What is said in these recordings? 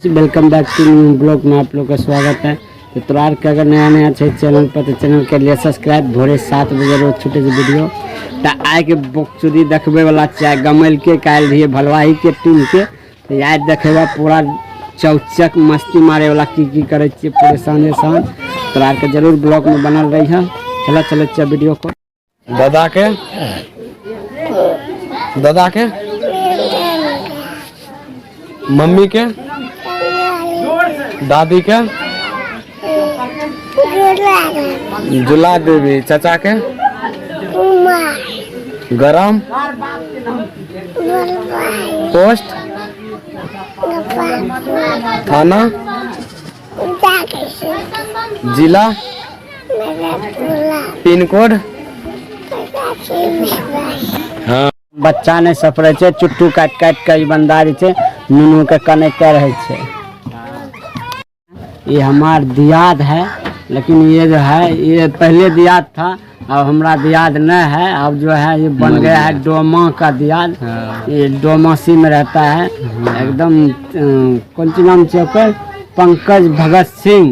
Welcome back to new blog में आप लोग का स्वागत है। तो तोरार के अगर नया नया है चैनल पर तो चैनल के लिए सब्सक्राइब। भोरे 7 बजे रोज छोटे से वीडियो तो आए के बकचोदी देखबे वाला चाहे गमल के काल रही भलवाही के टीम के तो याद देखेगा पूरा चौचक मस्ती मारे वाला की करे पूरे सांझे सांझ। तोरार के जरूर ब्लॉग में बनल रही है। चलो वीडियो को दादा के मम्मी के दादी के जुला देवी चाचा के गरम पोस्ट थाना जिला पिन कोड। हाँ बच्चा ने सफरे छे चुट्टू काट के बंदा छे नुनू के कनेक्ट रहे छे। ये हमार दियाद है लेकिन ये जो है ये पहले दियाद था अब हमारा दियाद न है। अब जो है ये बन गया है डोमा का दियाद। ये डोमासी में रहता है एकदम कौन सी नाम से पंकज भगत सिंह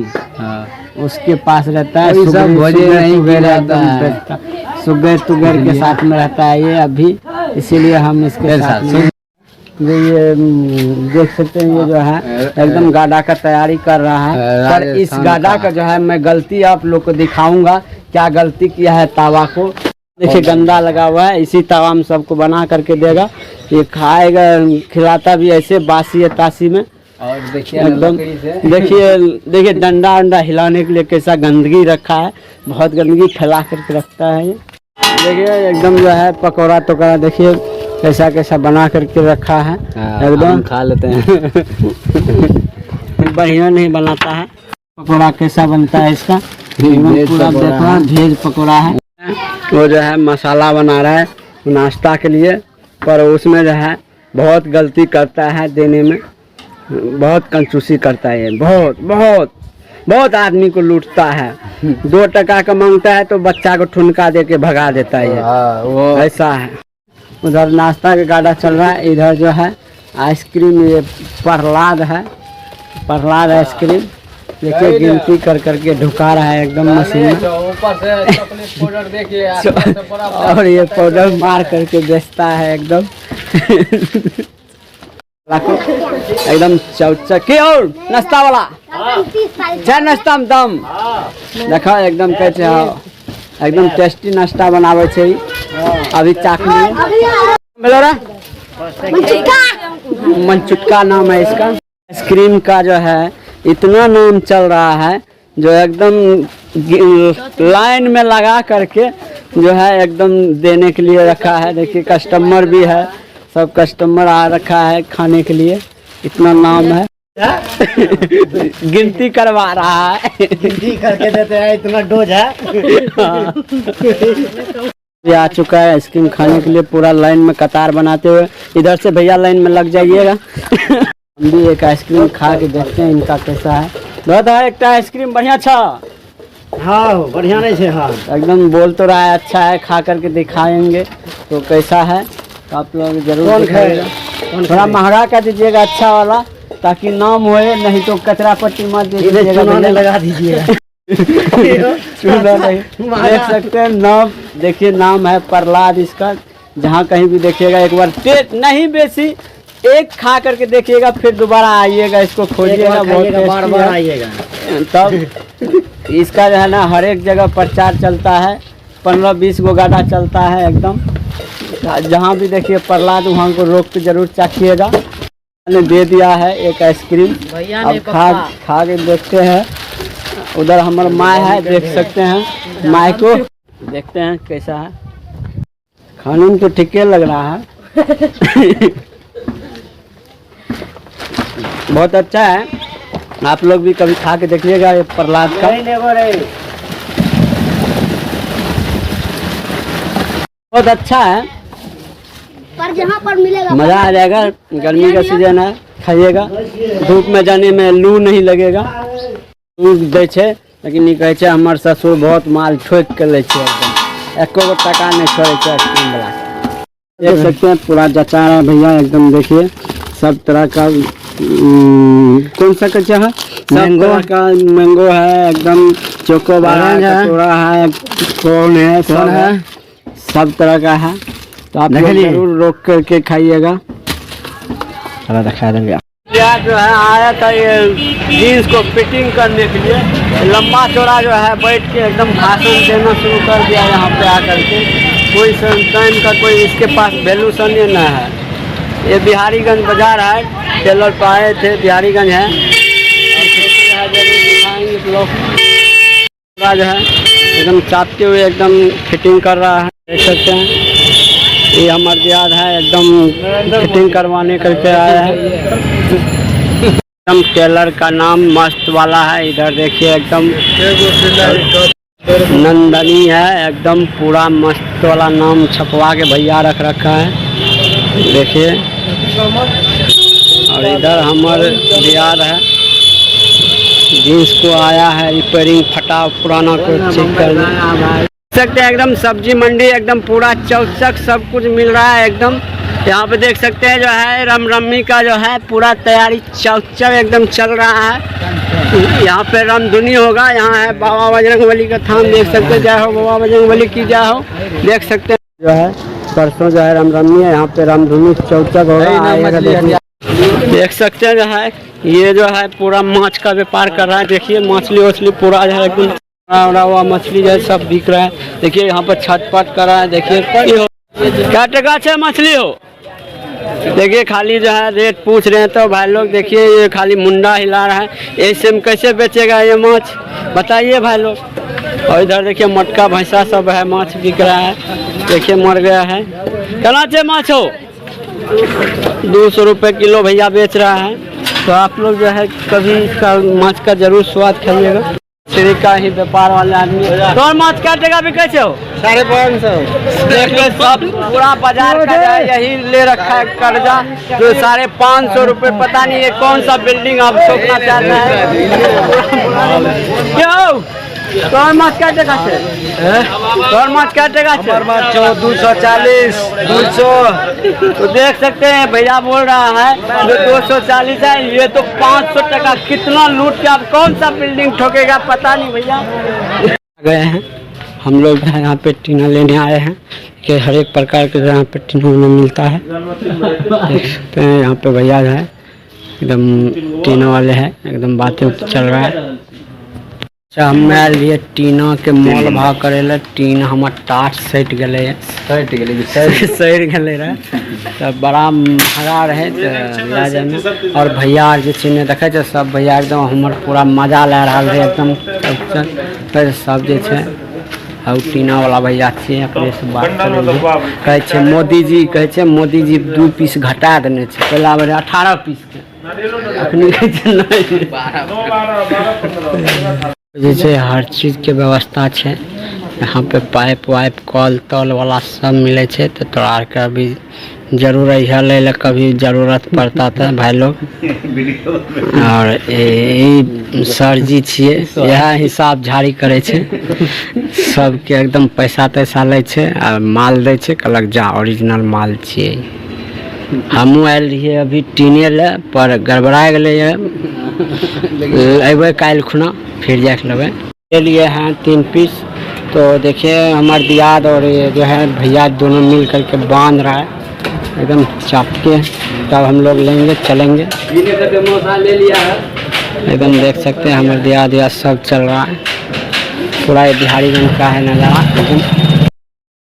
उसके पास रहता है। सुगर तुगर के साथ में रहता है ये अभी, इसीलिए हम इसके साथ में ये देख सकते हैं। ये जो है एकदम गाड़ा का तैयारी कर रहा है। पर इस गाड़ा का जो है मैं गलती आप लोग को दिखाऊंगा क्या गलती किया है। तावा को देखिए गंदा लगा हुआ है, इसी तावा में सबको बना करके देगा। ये खाएगा खिलाता भी ऐसे बासी तासी में। और देखिए एकदम देखिए डंडा अंडा हिलाने के लिए कैसा गंदगी रखा है, बहुत गंदगी फैला करके रखता है। ये देखिए एकदम जो है पकौड़ा टोकरा देखिए कैसा कैसा बना करके रखा है। एकदम खा लेते हैं बढ़िया नहीं बनाता है। पकौड़ा कैसा बनता है इसका पूरा देखो, भेज पकौड़ा है। वो जो है मसाला बना रहा है नाश्ता के लिए, पर उसमें जो है बहुत गलती करता है देने में, बहुत कंजूसी करता है। ये बहुत आदमी को लूटता है। 2 टका का मांगता है तो बच्चा को ठुनका दे के भगा देता है। वो ऐसा है। उधर नाश्ता का गाड़ा चल रहा है, इधर जो है आइसक्रीम ये प्रहलाद है, प्रहलाद आइसक्रीम देखिए गिनती कर करके ढुका रहा है एकदम मशीन में। और ये पाउडर मार करके बेचता है एकदम एकदम चौचक और नाश्ता वाला चाय नाश्ता में दम देखा एकदम कैसे एकदम टेस्टी नाश्ता बनावे छे। अभी चाकू मनचुटका नाम है इसका। आइसक्रीम का जो है इतना नाम चल रहा है जो एकदम लाइन में लगा करके जो है एकदम देने के लिए रखा है। देखिए कस्टमर भी है, सब कस्टमर आ रखा है खाने के लिए, इतना नाम है। गिनती करवा रहा है, गिनती करके देते हैं, इतना डोज है। ये आ चुका है आइसक्रीम खाने के लिए पूरा लाइन में कतार बनाते हुए। इधर से भैया लाइन में लग जाइएगा। हम भी एक आइसक्रीम खा के देखते हैं इनका कैसा है। दादा एक आइसक्रीम बढ़िया था। हाँ बढ़िया नहीं है। हाँ एकदम बोल तो रहा है अच्छा है, खा करके दिखाएंगे तो कैसा है तो आप लोग जरूर खाइएगा। थोड़ा महंगा कर दीजिएगा अच्छा वाला ताकि नाम होए, नहीं तो कचरा पट्टी मत दीजिएगा, लगा दीजिएगा। देख सकते हैं नाम, देखिए नाम है प्रहलाद इसका। जहाँ कहीं भी देखिएगा एक बार टेस्ट नहीं बेसी एक खा करके देखिएगा, फिर दोबारा आइएगा, इसको खोजिएगा, बहुत बार आइएगा। तब इसका जो है ना हर एक जगह प्रचार चलता है, 15-20 गो गाड़ा चलता है एकदम। जहाँ भी देखिए प्रहलाद वहाँ को रोक के जरूर चाखिएगा। ने दे दिया है एक आइसक्रीम, अब खा के देखते हैं। उधर हमारा माँ है, देख सकते हैं माँ को, देखते हैं कैसा है। खाने में तो ठीक लग रहा है। बहुत अच्छा है, आप लोग भी कभी खा के देखिएगा ये प्रहलाद का। बहुत अच्छा है, पर जहाँ पर मिलेगा मजा आ जाएगा। गर्मी का सीजन है, खाइएगा, धूप में जाने में लू नहीं लगेगा। दूध दे छे लेकिन ये कहे हमारे ससुर बहुत माल ठोक के ले छे, एकदम एको टका नहीं छोड़े छे आइसक्रीम वाला। देख सकते हैं पूरा जचा रहा है भैया एकदम। देखिए सब तरह का कौन सा कच्चा है? मैंगो का मैंगो है, एकदम चोकोबार है, कटोरा है, कौन है, सब है, सब तरह का है। तो आप लोग जरूर रोक करके खाइएगा। चलो दिखा देंगे। यार जो है आया था ये जीन्स को फिटिंग करने के लिए, लंबा चौड़ा जो है बैठ के एकदम भाषण देना शुरू कर दिया यहाँ पे आकर के। कोई टाइम का कोई इसके पास वैल्यूशन ही ना है। ये बिहारीगंज बाजार है, टेलर पर आए थे, बिहारीगंज है। और जरूर दिखाएंगे लोग पूरा जो है एकदम चापते हुए एकदम फिटिंग कर रहा है, देख सकते हैं। ये हमारे दियाद है, एकदम फिटिंग करवाने करके आया है। एकदम टेलर का नाम मस्त वाला है। इधर देखिए एकदम नंदनी है, एकदम पूरा मस्त वाला नाम छपवा के भैया रख रखा है, देखिए। और इधर हमारे दियाद है, जींस को आया है रिपेयरिंग, फटा पुराना को चेक करना सकते हैं। एकदम सब्जी मंडी, एकदम पूरा चौचक सब कुछ मिल रहा है एकदम। यहाँ पे देख सकते हैं जो है रामनवमी का जो है पूरा तैयारी चौचक एकदम चल रहा है। यहाँ पे रामधुनी होगा। यहाँ है बाबा बजरंगबली का थान, देख सकते हैं। जय हो बाबा बजरंगबली की जय हो, देख सकते हैं। जो है परसों जो है रामनवमी है, यहाँ पे रामधुनी चौचक होगा। देख सकते हैं जो है ये जो है पूरा माछ का व्यापार कर रहा है। देखिए मछली वछली पूरा जो है एकदम हुआ मछली जो है सब बिक रहा है। देखिए यहाँ पर छटपट कर रहा है। देखिए क्या टका से मछली हो, देखिए खाली जो है रेट पूछ रहे हैं। तो भाई लोग देखिए ये खाली मुंडा हिला रहा है, ऐसे में कैसे बेचेगा ये माछ, बताइए भाई लोग। और इधर देखिए मटका भैंसा सब है, माछ बिक रहा है। देखिए मर गया है। कहना चाहिए माछ हो 200 रुपये किलो भैया बेच रहा है। तो आप लोग जो है कभी इसका माछ का जरूर स्वाद खाइएगा। श्री का ही व्यापार वाले आदमी। तो माछ क्या टका बिके हो? 550। देखिए सब पूरा बाजार का यही ले रखा है कर्जा, जो 550 रुपये। पता नहीं ये कौन सा बिल्डिंग आप सोचना चाहता है। क्यों तोर माछ क्या टका से? तोर माछ क्या टका से? 240 200। तो देख सकते हैं भैया बोल रहा है जो 240 है, ये तो 500 टका। कितना लूट के आप कौन सा बिल्डिंग ठोकेगा पता नहीं भैया। गए हैं हम लोग यहाँ पे टीना लेने आए हैं कि हर एक प्रकार के यहाँ पे टीना मिलता है। देख सकते हैं यहाँ पे भैया जो है एकदम टीना वाले हैं, एकदम बातें चल रहा है। अच्छा हमें आयल रही टीना के मोल भाव करे ला। टीन हमार टाट सट गए रहे, तो बड़ा महंगा रहे तो जाने। और भैया जे देखे सब भैया एकदम हमार पूरा मजा ले रहा है एकदम। सब जे और टीना वाला भैया छे, अपने से बात करेंगे। कहे मोदी जी, कहे मोदी जी 2 पीस घटा देने, पहला बेर 18 पीस के जैसे हर चीज़ के व्यवस्था है यहाँ पे। पाइप वाइप कल तल वाला सब मिले छे। तो तोरा के अभी जरूर यह ले कभी ज़रूरत पड़ता था भाई लोग। और सर जी छिए, यह हिसाब झाड़ी करे छे, सबके एकदम पैसा तैसा ले छे और माल दे छे, कहलक जा ओरिजिनल माल छिए। हमहूँ आयल रहिए अभी टीने ले, पर गड़बड़ा गए। अबे काल खुना फिर जाके लेवे। ले लिए हैं 3 पीस। तो देखिए हमारे दियाद और ये जो है भैया दोनों मिल करके बांध रहा है एकदम चाप के, तब हम लोग लेंगे चलेंगे। ले लिया है एकदम, देख सकते हैं हमारे दियाद सब चल रहा है। पूरा बिहारीगंज का है नज़ारा एकदम।